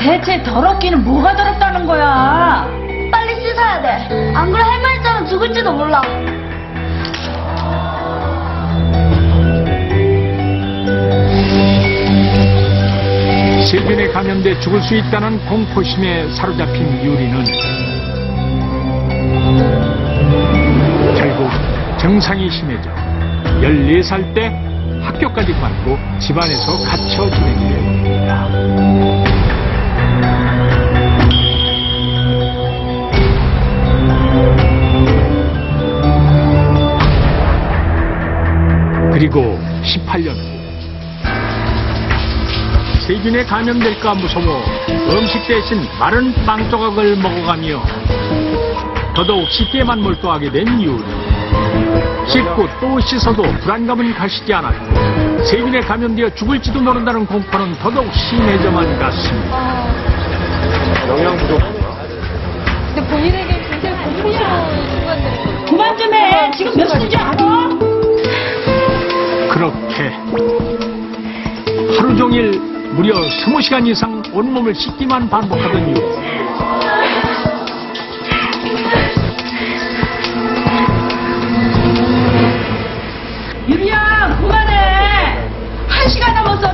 대체 더럽기는 뭐가 더럽다는 거야? 빨리 씻어야 돼. 안 그래 할머니처럼 죽을지도 몰라. 세균에 감염돼 죽을 수 있다는 공포심에 사로잡힌 유리는 결국 증상이 심해져 14살 때 학교까지 관두고 집안에서 갇혀 지내게 됩니다. 그리고 18년 후 세균에 감염될까 무서워 음식 대신 마른 빵 조각을 먹어가며 더더욱 씻기에만 몰두하게 된 유리. 씻고 또 씻어도 불안감은 가시지 않았고 세균에 감염되어 죽을지도 모른다는 공포는 더더욱 심해져만 갔습니다. 영양 부족인가? 근데 본인에게 굉장히 공포스러운 순간들이 그만 좀 해. 지금 몇 시인지 알아? 그렇게 하루 종일 무려 20시간 이상 온몸을 씻기만 반복하던 유리. 유리야, 그만해. 1시간 남았어.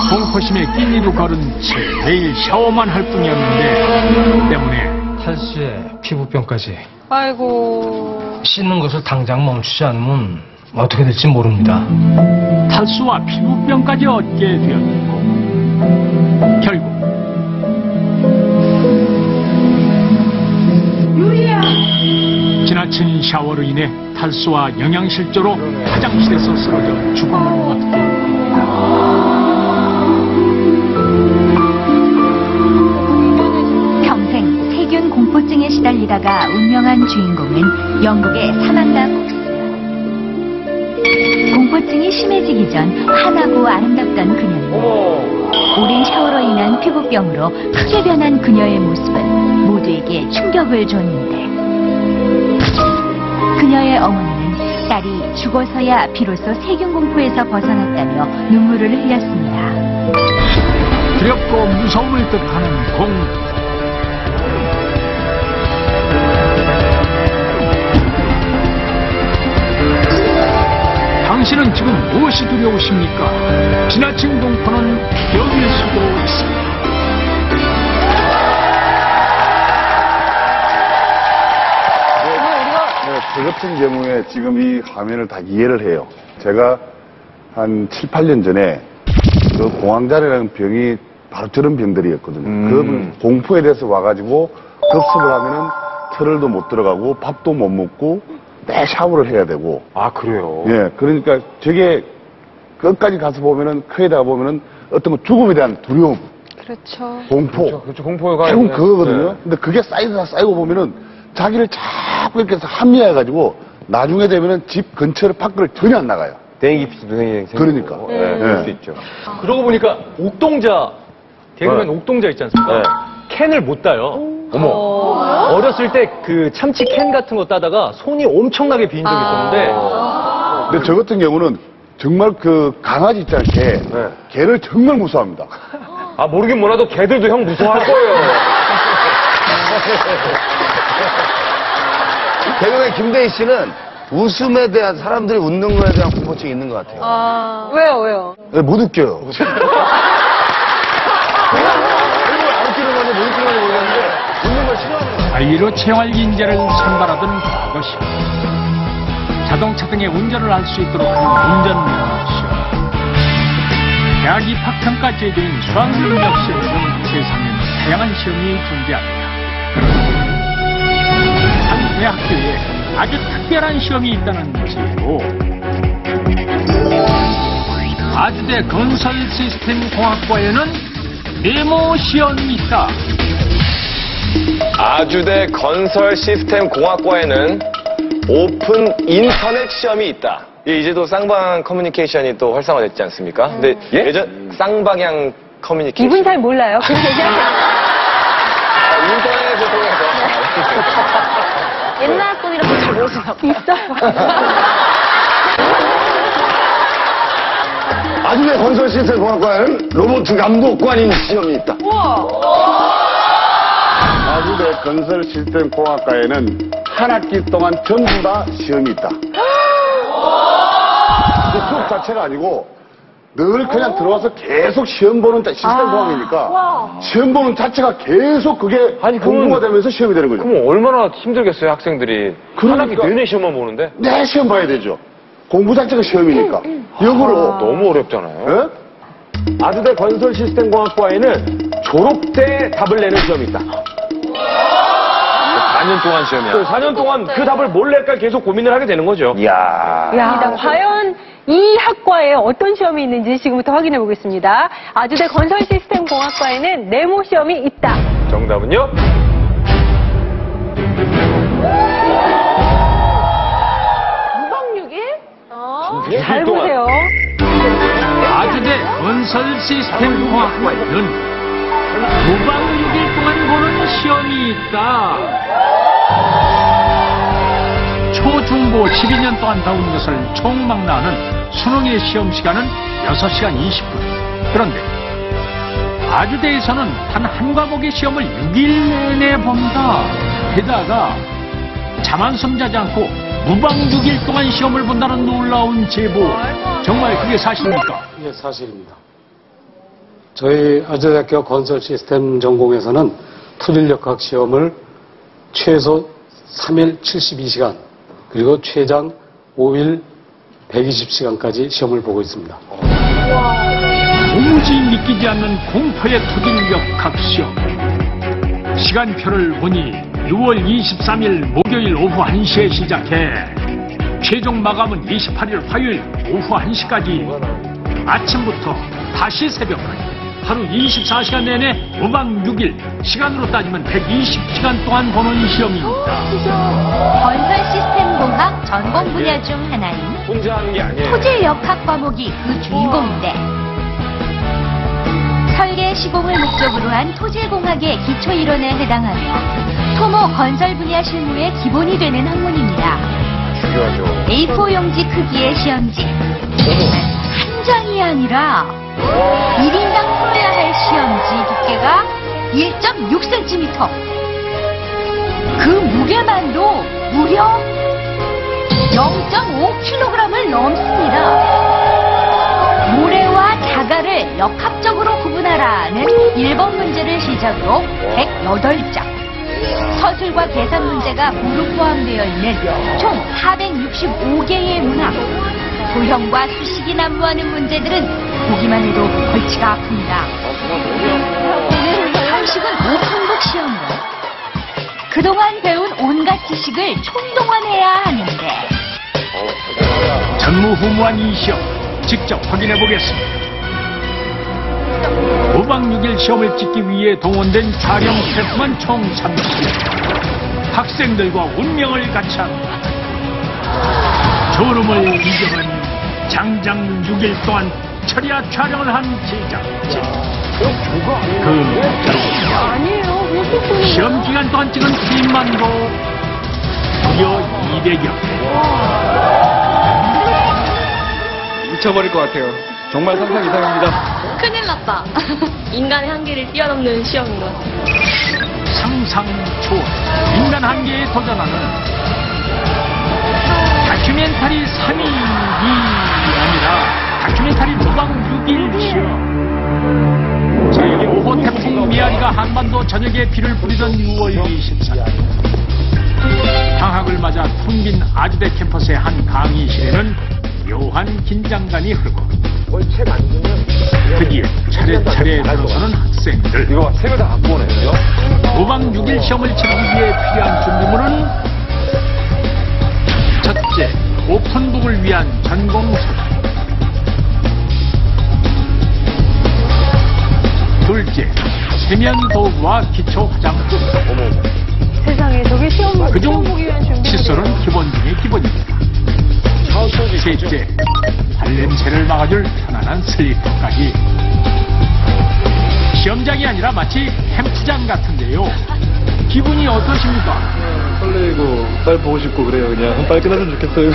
공포심에 끼니도 걸은 채 매일 샤워만 할 뿐이었는데 때문에 탈수에 피부병까지. 아이고. 씻는 것을 당장 멈추지 않으면 어떻게 될지 모릅니다. 탈수와 피부병까지 얻게 되었고 결국 유리야. 지나친 샤워로 인해 탈수와 영양실조로 화장실에서 쓰러져 죽음을 맞게 됩니다. 평생 세균 공포증에 시달리다가 운명한 주인공은 영국의 사만다 폭스. 공포증이 심해지기 전 환하고 아름답던 그녀는 오랜 샤워로 인한 피부병으로 크게 변한 그녀의 모습은 모두에게 충격을 줬는데 그녀의 어머니는 딸이 죽어서야 비로소 세균 공포에서 벗어났다며 눈물을 흘렸습니다. 두렵고 무서움을 뜻하는 공포. 당신은 지금 무엇이 두려우십니까? 지나친 공포는 여길 수도 있습니다. 저 같은 경우에 지금 이 화면을 다 이해를 해요. 제가 한 7, 8년 전에 그 공황장애라는 병이 바로 저런 병들이었거든요. 그 공포에 대해서 와가지고 급습을 하면은 터널도 못 들어가고 밥도 못 먹고 매 샤워를 해야 되고. 아, 그래요? 예, 그러니까 저게 끝까지 가서 보면은 크에다가 보면은 어떤 거 죽음에 대한 두려움, 그렇죠. 공포, 그렇죠. 공포가. 결국 그거거든요. 네. 근데 그게 쌓이고 보면은 자기를 자꾸 이렇게 해서 합리화해가지고 나중에 되면은 집 근처를 밖을 전혀 안 나가요. 대인기 피도 굉장히 그러니까. 네, 그럴 수 있죠. 그러고 보니까 옥동자, 개그맨 옥동자 있지 않습니까? 네. 캔을 못 따요. 어머. 어렸을 때 그 참치 캔 같은 거 따다가 손이 엄청나게 빈 적이 있었는데 근데 저 같은 경우는 정말 그 강아지 있잖아요, 개. 네. 개를 정말 무서워합니다. 아, 모르긴 몰라도 걔들도 형 무서워할 거예요. 개그맨 김대희 씨는 웃음에 대한 사람들이 웃는 거에 대한 공포증이 있는 것 같아요. 아, 왜요? 네, 못 웃겨요. 안 웃기는 건지 못 웃기는 건지 모르겠는데 웃는 걸 싫어하는 거예요. 관리로 생활인재를 선발하던 과거 시절 자동차 등의 운전을 할 수 있도록 하는 운전면허 시험, 대학 입학평가 제도인 수학능력 시험 등 세상에는 다양한 시험이 존재합니다. 한 대학교에 아주 특별한 시험이 있다는 제로 아주대 건설 시스템 공학과에는 네모 시험이 있다. 아주대 건설 시스템 공학과에는 오픈 인터넷 시험이 있다. 이제도 쌍방 커뮤니케이션이 또 활성화됐지 않습니까? 근데 예전 쌍방향 커뮤니케이션. 이분 잘 몰라요. 그냥 얘기하세요. 인터넷을 통해서. 옛날 분이라고 잘 모르시나 봐요. 있어요. 아주대 건설 시스템 공학과에는 로봇 감독관인 시험이 있다. 아주대 건설 시스템 공학과에는 한 학기 동안 전부 다 시험이 있다. 그 수업 자체가 아니고 늘 그냥 들어와서 계속 시험 보는 시스템 공학이니까 시험 보는 자체가 계속 그게 공부가 되면서 시험이 되는 거죠. 그럼 얼마나 힘들겠어요, 학생들이. 한 학기 내내 시험만 보는데? 네, 시험 봐야 되죠. 공부 자체가 시험이니까. 역으로. 너무 어렵잖아요. 예? 아주대 건설 시스템 공학과에는 졸업 때 답을 내는 시험이 있다. 4년 동안 시험이야. 4년 동안 그 답을 뭘 낼까 계속 고민을 하게 되는 거죠. 이야. 야, 과연 이 학과에 어떤 시험이 있는지 지금부터 확인해 보겠습니다. 아주대 건설 시스템 공학과에는 네모 시험이 있다. 정답은요? 6박 6일? 잘 보세요. 아주대 건설 시스템 공학과에는 9박 6일 동안 보는 시험이 있다. 초중고 12년 동안 배운 것을 총망라하는 수능의 시험 시간은 6시간 20분. 그런데 아주대에서는 단 한 과목의 시험을 6일 내내 본다. 게다가 잠 한숨 자지 않고 무박 6일 동안 시험을 본다는 놀라운 제보. 정말 그게 사실입니까? 예, 사실입니다. 저희 아주대학교 건설 시스템 전공에서는 토질역학 시험을 최소 3일 72시간 그리고 최장 5일 120시간까지 시험을 보고 있습니다. 도무지 믿기지 않는 공포의 토질역학 시험. 시간표를 보니 6월 23일 목요일 오후 1시에 시작해 최종 마감은 28일 화요일 오후 1시까지 아침부터 다시 새벽까지 하루 24시간 내내 무박 6일 시간으로 따지면 120시간 동안 보는 시험입니다. 건설 시스템 공학 전공 분야 중 하나인 혼자 하는 게 아니에요. 토질역학 과목이 그 주인공인데 설계 시공을 목적으로 한 토질공학의 기초이론에 해당하며 토모 건설 분야 실무의 기본이 되는 학문입니다. 중요하죠. A4 용지 크기의 시험지. 한 장이 아니라 1인당 풀어야 할 시험지 두께가 1.6cm. 그 무게만도 무려 0.5kg을 넘습니다. 모래와 자갈을 역학적으로 구분하라는 1번 문제를 시작으로 108장. 서술과 계산 문제가 모두 포함되어 있는 총 465개의 문항. 도형과 수식이 난무하는 문제들은 보기만 해도 골치가 아픕니다. 형식은 오픈북 시험으로 그동안 배운 온갖 지식을 총동원해야 하는데 전무후무한 이 시험 직접 확인해 보겠습니다. 5박 6일 시험을 찍기 위해 동원된 촬영 스태프만 총 30명. 학생들과 운명을 같이 합니다. 졸음을 이겨낸 장장 6일 동안 철야 촬영을 한 제작진. 그 시험 기간 동안 찍은 필름만도 무려 200여 개. 미쳐버릴 것 같아요. 정말 상상 이상입니다. 큰일 났다. 인간의 한계를 뛰어넘는 시험인 것 같아요. 상상 초월 인간 한계에 도전하는 다큐멘터리 3일이 아니라 다큐멘터리 무박 6일 시험. 제5호 태풍 미아리가 한반도 전역에 비를 뿌리던 6월 24일 방학을 맞아 텅 빈 아주대 캠퍼스의 한 강의실에는 묘한 긴장감이 흐르고 드디어 차례차례 들어서는 학생들. 이거 세 개 다 갖고 오네요. 5박 6일 시험을 치르기 위해 필요한 준비물은 첫째, 오픈북을 위한 전공 서적. 둘째, 세면 도구와 기초 화장품. 세상에 저게 시험 그중 보기 위한 준비. 칫솔은 기본 중에 기본입니다. 셋째, 발냄새를 막아줄 편안한 슬리퍼까지. 시험장이 아니라 마치 캠프장 같은데요. 기분이 어떠십니까? 설레고 빨리 보고 싶고 그래요. 그냥 빨리 끝났으면 좋겠어요.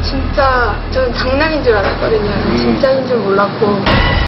진짜 저는 장난인 줄 알았거든요. 진짜인 줄 몰랐고.